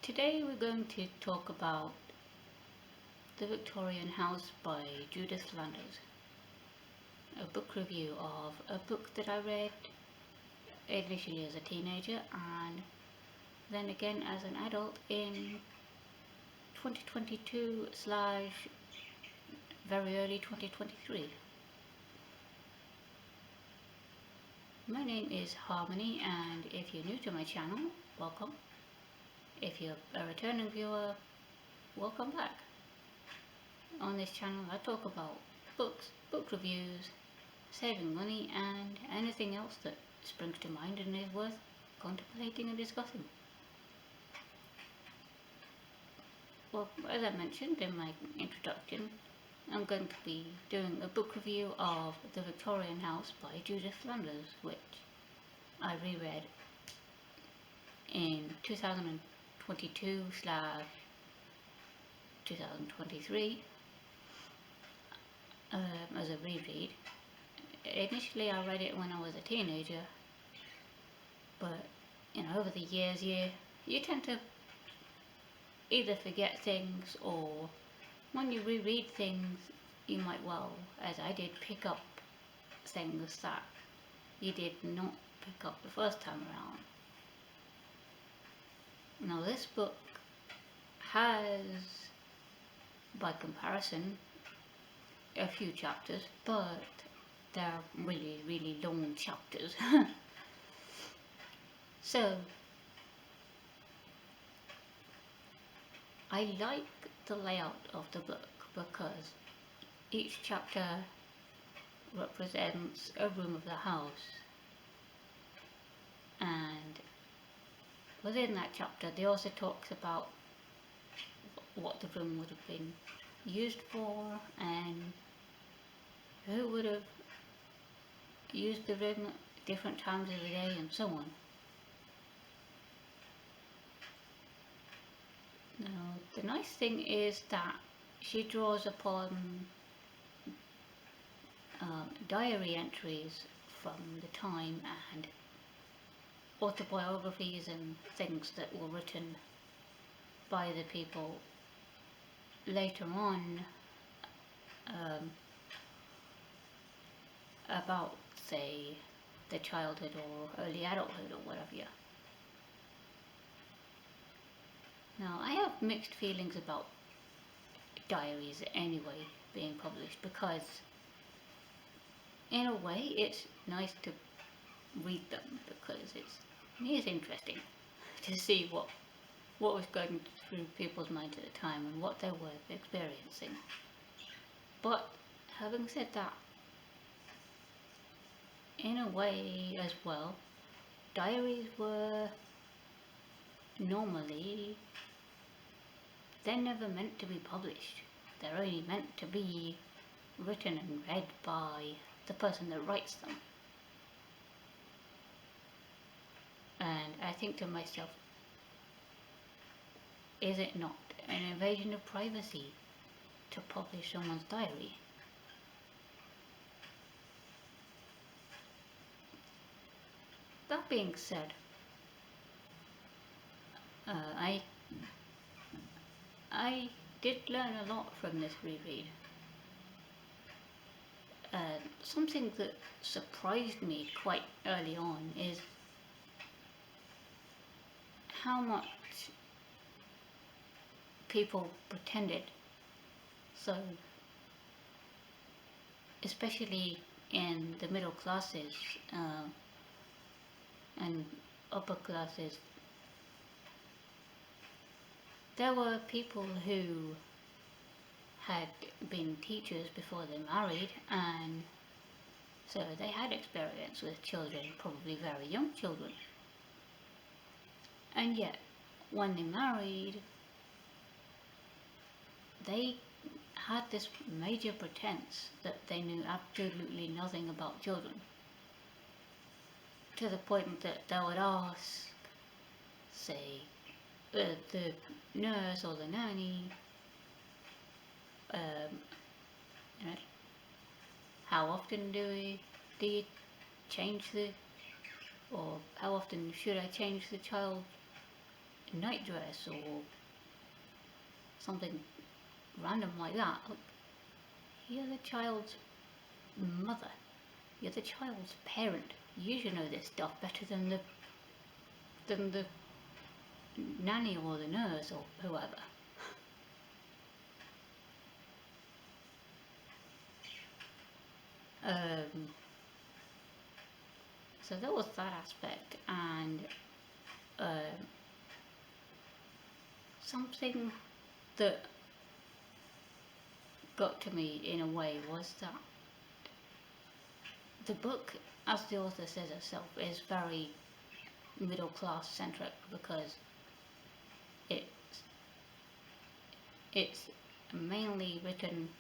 Today we're going to talk about The Victorian House by Judith Flanders, a book review of a book that I read initially as a teenager and then again as an adult in 2022 slash very early 2023. My name is Harmony, and if you're new to my channel, welcome. If you're a returning viewer, welcome back. On this channel I talk about books, book reviews, saving money and anything else that springs to mind and is worth contemplating and discussing. Well, as I mentioned in my introduction, I'm going to be doing a book review of The Victorian House by Judith Flanders, which I reread in 2022 slash 2023 as a reread. Initially I read it when I was a teenager, but over the years you tend to either forget things, or when you reread things you might, well, as I did, pick up things that you did not pick up the first time around. Now this book has, by comparison, a few chapters, but they're really long chapters. So I like the layout of the book because each chapter represents a room of the house, and within that chapter they also talks about what the room would have been used for and who would have used the room at different times of the day and so on. Now the nice thing is that she draws upon diary entries from the time and autobiographies and things that were written by the people later on about, say, their childhood or early adulthood or whatever. Now I have mixed feelings about diaries anyway being published, because in a way it's nice to read them because it's interesting to see what was going through people's minds at the time and what they were experiencing. But having said that, in a way as well, diaries were normally, they're never meant to be published. They're only meant to be written and read by the person that writes them. And I think to myself, is it not an invasion of privacy to publish someone's diary? That being said, I did learn a lot from this reread. Something that surprised me quite early on is how much people pretended. So, especially in the middle classes and upper classes, there were people who had been teachers before they married, and so they had experience with children, probably very young children. And yet, when they married, they had this major pretense that they knew absolutely nothing about children, to the point that they would ask, say, the nurse or the nanny, how often do you change or how often should I change the child's nightdress or something random like that. Look, you're the child's mother. You're the child's parent. You should know this stuff better than the nanny or the nurse or whoever. So that was that aspect, and something that got to me in a way was that the book, as the author says herself, is very middle class centric because it's mainly written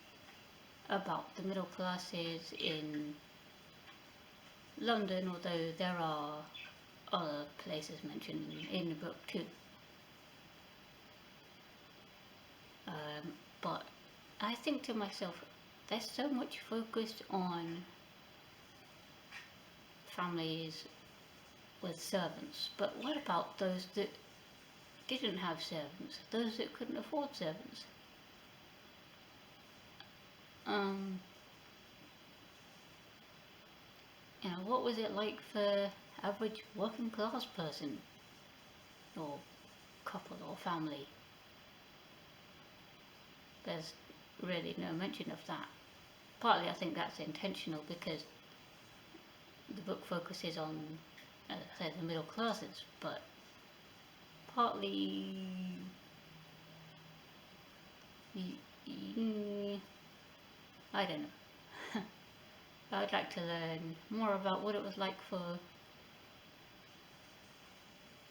about the middle classes in London, although there are other places mentioned in the book too. But I think to myself, there's so much focus on families with servants, but what about those that didn't have servants, those that couldn't afford servants? You know, what was it like for average working class person or couple or family? There's really no mention of that. Partly I think that's intentional because the book focuses on, as I said, the middle classes, but partly I don't know. I'd like to learn more about what it was like for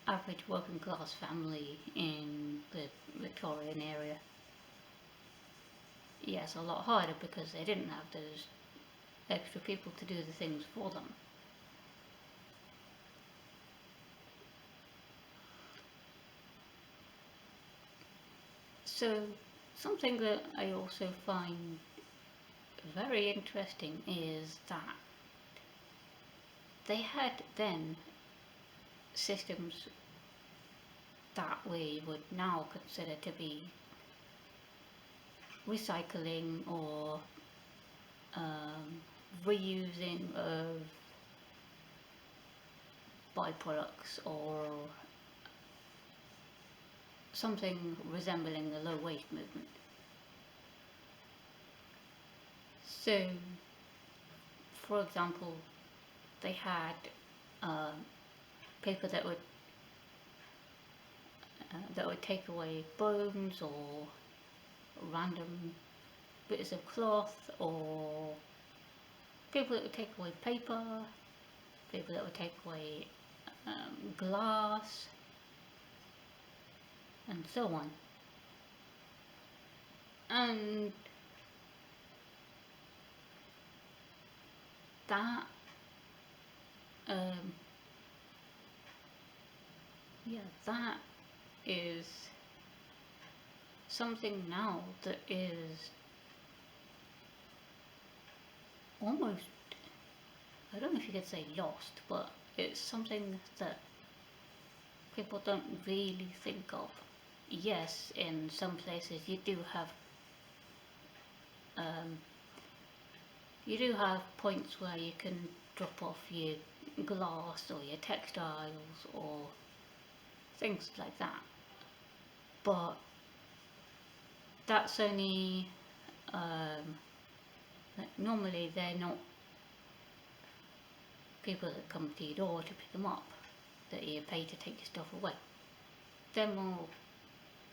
average working class family in the Victorian area. Yes, a lot harder because they didn't have those extra people to do the things for them. So something that I also find very interesting is that they had then systems that we would now consider to be recycling or reusing of byproducts or something resembling the low waste movement. So, for example, they had paper that would take away bones or random bits of cloth, or people that would take away paper, people that would take away glass, and so on. And that that is something now that is almost, I don't know if you could say lost, but it's something that people don't really think of. Yes, in some places you do have points where you can drop off your glass or your textiles or things like that, but that's only normally they're not people that come to your door to pick them up, that you pay to take your stuff away. They're more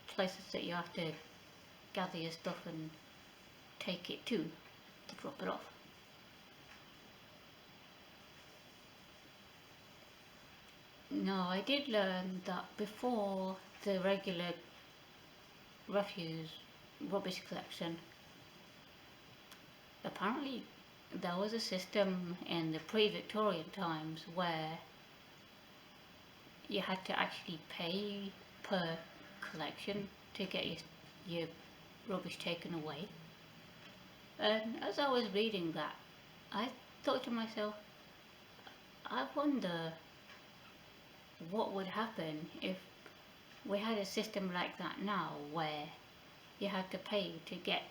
places that you have to gather your stuff and take it to drop it off. Now, I did learn that before the regular refuse rubbish collection, apparently there was a system in the pre-Victorian times where you had to actually pay per collection to get your rubbish taken away. And as I was reading that, I thought to myself, I wonder what would happen if we had a system like that now where you had to pay to get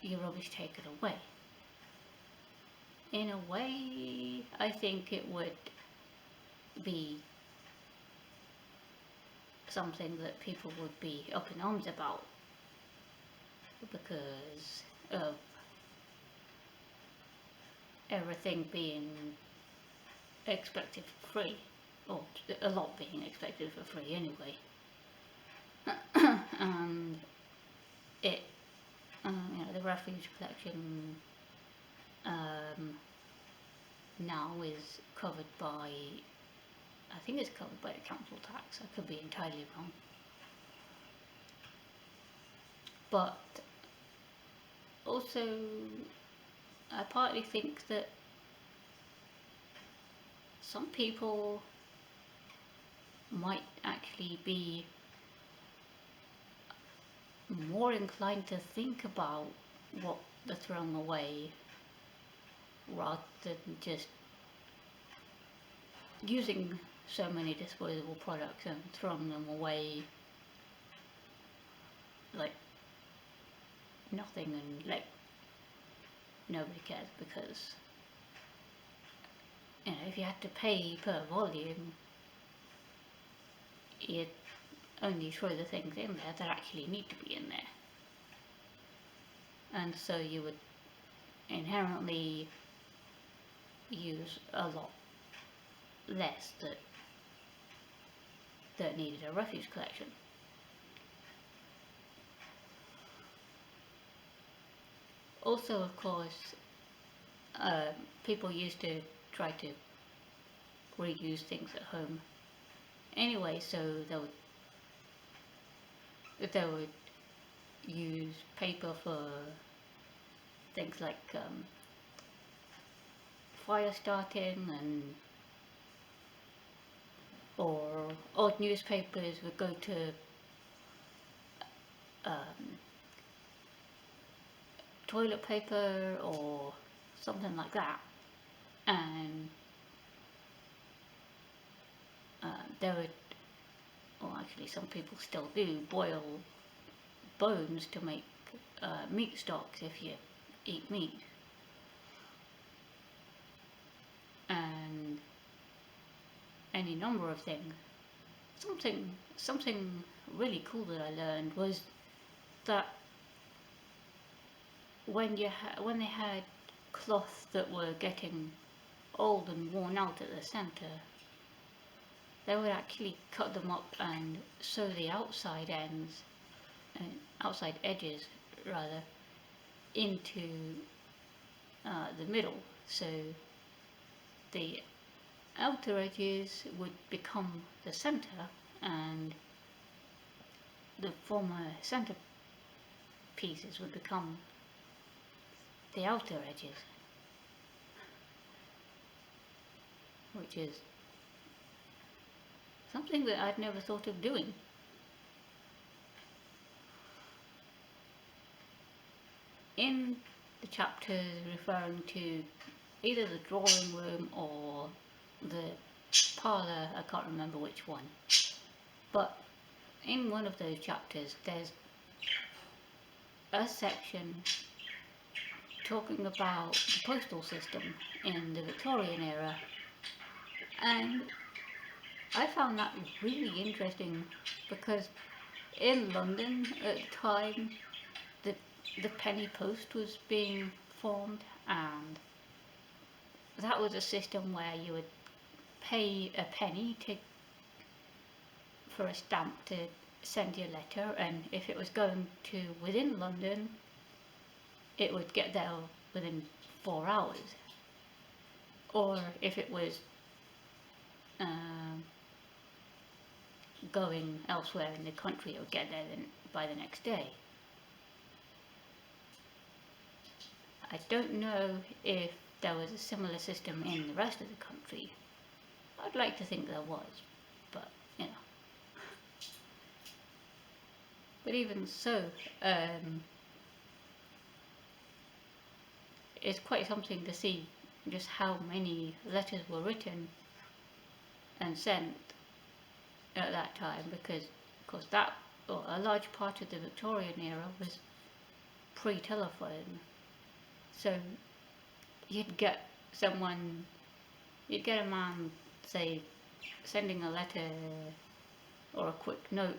your rubbish taken away. In a way, I think it would be something that people would be up in arms about, because of everything being expected for free, or a lot being expected for free anyway. And it, the refuge collection now is covered by, I think it's covered by the council tax. I could be entirely wrong. But also, I partly think that some people might actually be more inclined to think about what they're throwing away rather than just using so many disposable products and throwing them away like nothing, and like nobody cares, because if you had to pay per volume, you'd only throw the things in there that actually need to be in there, and so you would inherently use a lot less that needed a refuse collection. Also, of course, people used to try to reuse things at home anyway, so they would use paper for things like fire starting, and or old newspapers would go to toilet paper or something like that, and they would, or actually some people still do, boil bones to make meat stocks if you eat meat. And any number of things. Something really cool that I learned was that when they had cloth that were getting old and worn out at the centre, they would actually cut them up and sew the outside edges rather, into the middle, so the outer edges would become the centre and the former centre pieces would become the outer edges, which is something that I'd never thought of doing. In the chapters referring to either the drawing room or the parlour, I can't remember which one, but in one of those chapters there's a section talking about the postal system in the Victorian era, and I found that really interesting because in London at the time the penny post was being formed, and that was a system where you would pay a penny for a stamp to send your letter, and if it was going to within London, it would get there within 4 hours, or if it was going elsewhere in the country, it would get there by the next day. I don't know if there was a similar system in the rest of the country. I'd like to think there was, but But even so, it's quite something to see just how many letters were written and sent at that time, because of because a large part of the Victorian era was pre-telephone. So you'd get a man, say, sending a letter or a quick note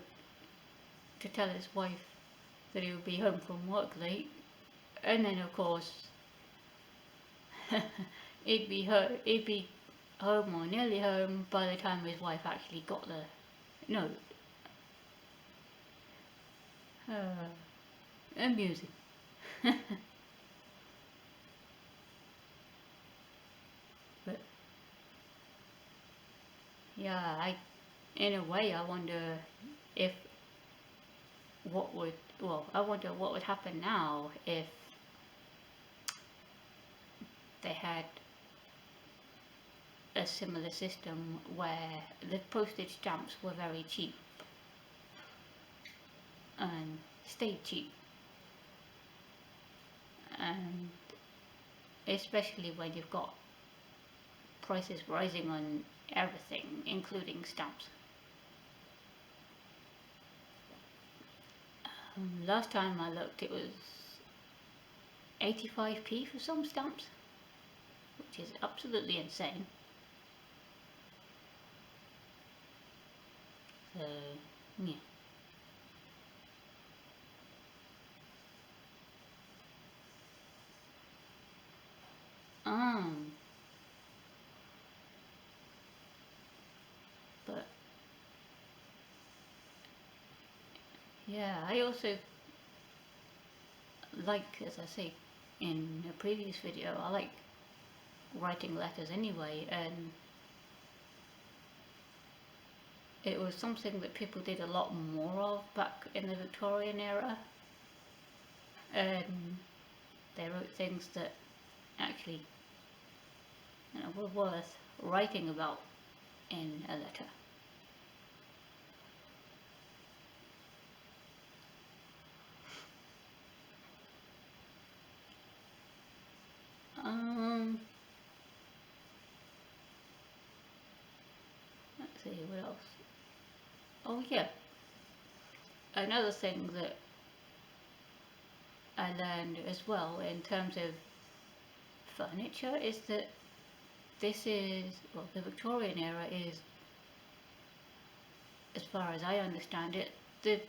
to tell his wife that he would be home from work late, and then of course he'd be home or nearly home by the time his wife actually got the note. Amusing. But yeah, in a way, I wonder what would happen now if they had a similar system where the postage stamps were very cheap and stayed cheap, and especially when you've got prices rising on everything, including stamps. Last time I looked, it was 85p for some stamps, which is absolutely insane. So, yeah. But yeah, I also like, as I say in a previous video, I like writing letters anyway, and it was something that people did a lot more of back in the Victorian era, and they wrote things that actually, were worth writing about in a letter. Let's see, what else? Oh yeah, another thing that I learned as well in terms of furniture is that the Victorian era is, as far as I understand it, the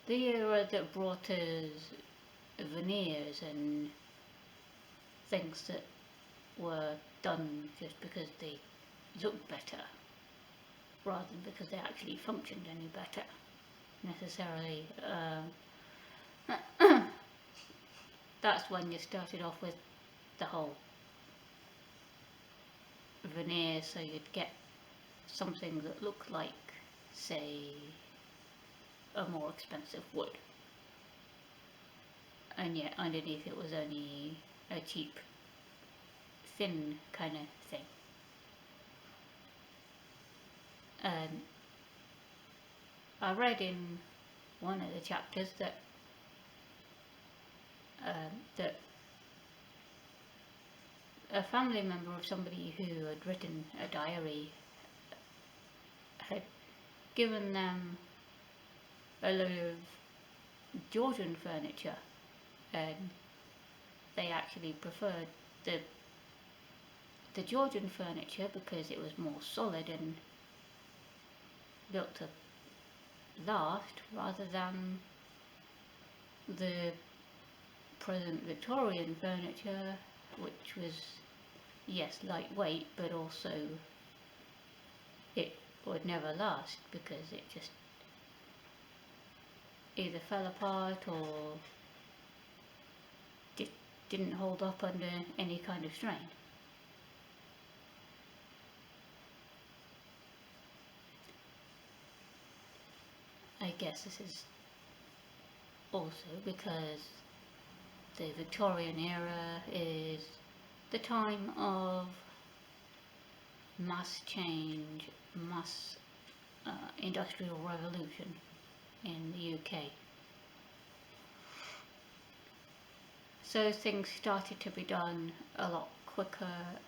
era that brought us veneers and things that were done just because they looked better, rather than because they actually functioned any better, necessarily. That's when you started off with the whole veneer, so you'd get something that looked like, say, a more expensive wood, and yet underneath it was only a cheap, thin kind of thing. And I read in one of the chapters that a family member of somebody who had written a diary had given them a load of Georgian furniture, and they actually preferred the Georgian furniture because it was more solid and built to last, rather than the present Victorian furniture, which was, yes, lightweight, but also it would never last because it just either fell apart or didn't hold up under any kind of strain. I guess this is also because the Victorian era is the time of mass change, mass industrial revolution in the UK. So things started to be done a lot quicker,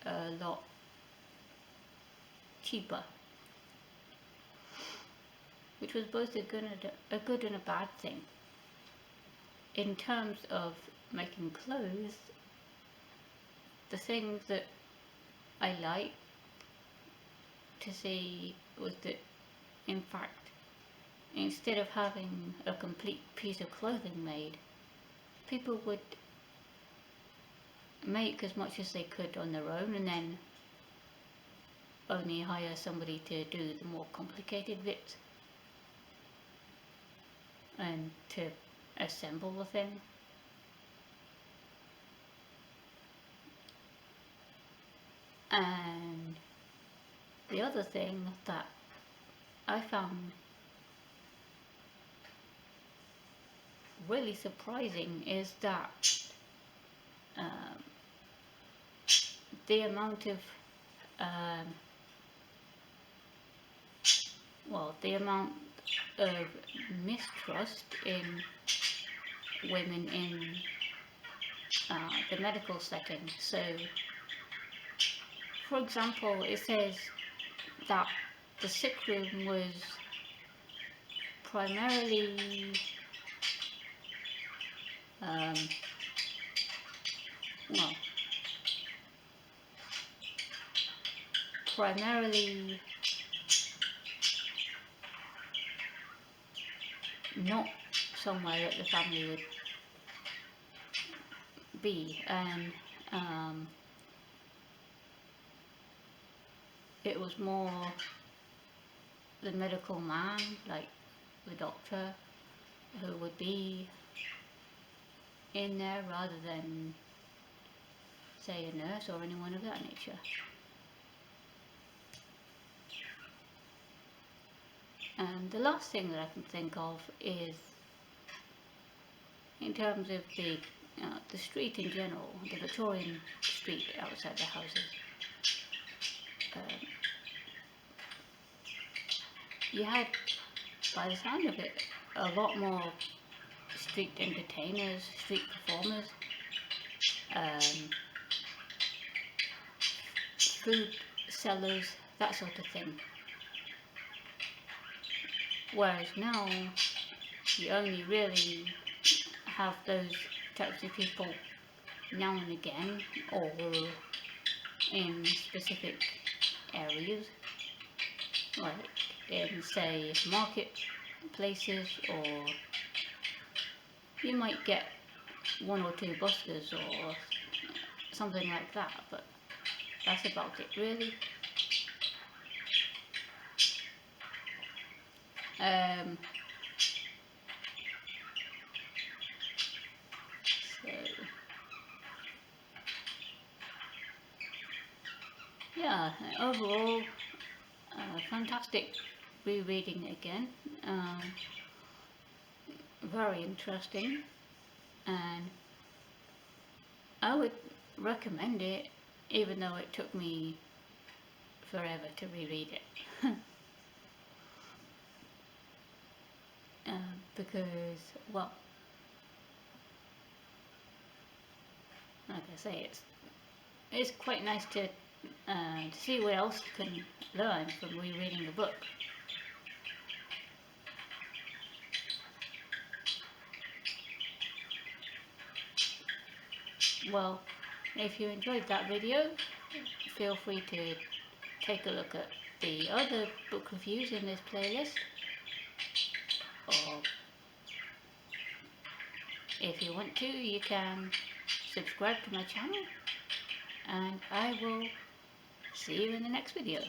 a lot cheaper. which was both a good and a bad thing. In terms of making clothes, the thing that I liked to see was that, in fact, instead of having a complete piece of clothing made, people would make as much as they could on their own and then only hire somebody to do the more complicated bits and to assemble the thing. And the other thing that I found really surprising is that the amount of the amount of mistrust in women in the medical setting. So, for example, it says that the sick room was primarily not somewhere that the family would be, and it was more the medical man, like the doctor, who would be in there rather than, say, a nurse or anyone of that nature. And the last thing that I can think of is, in terms of the street in general, the Victorian street outside the houses, you had, by the sound of it, a lot more street entertainers, street performers, food sellers, that sort of thing. Whereas now, you only really have those types of people now and again, or in specific areas, like in, say, marketplaces, or you might get one or two buskers or something like that, but that's about it, really. Yeah, overall, fantastic rereading again. Very interesting, and I would recommend it, even though it took me forever to reread it. Because, well, like I say, it's quite nice to see what else you can learn from rereading a book. Well, if you enjoyed that video, feel free to take a look at the other book reviews in this playlist, or if you want to, you can subscribe to my channel, and I will see you in the next video.